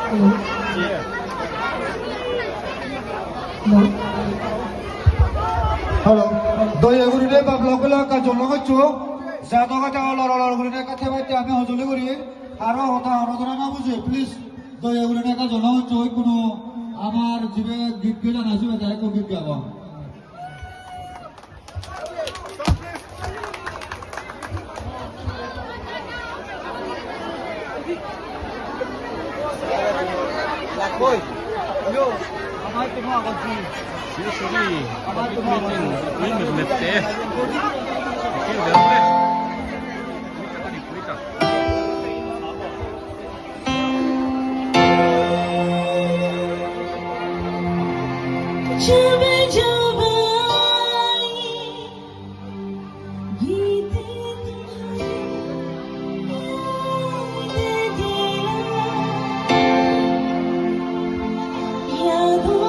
Hello. Hello. Hello. Doya guri de bablogula ka jollo hoccho. Jado ka ta lor guri de kathe baite ami hojuli guri. Aro hota arodhana na buje please. Doya guri de ka jollo hoccho oi kono amar jibe git ge jana jibe dai ko git gabo. Lakoi. Yo, amai tu mau ganti. Sini. Amai tu mau ganti. Ini bermete. Ini bermete. Kita tadi kita. Jube jube गीत तुम्हारी याद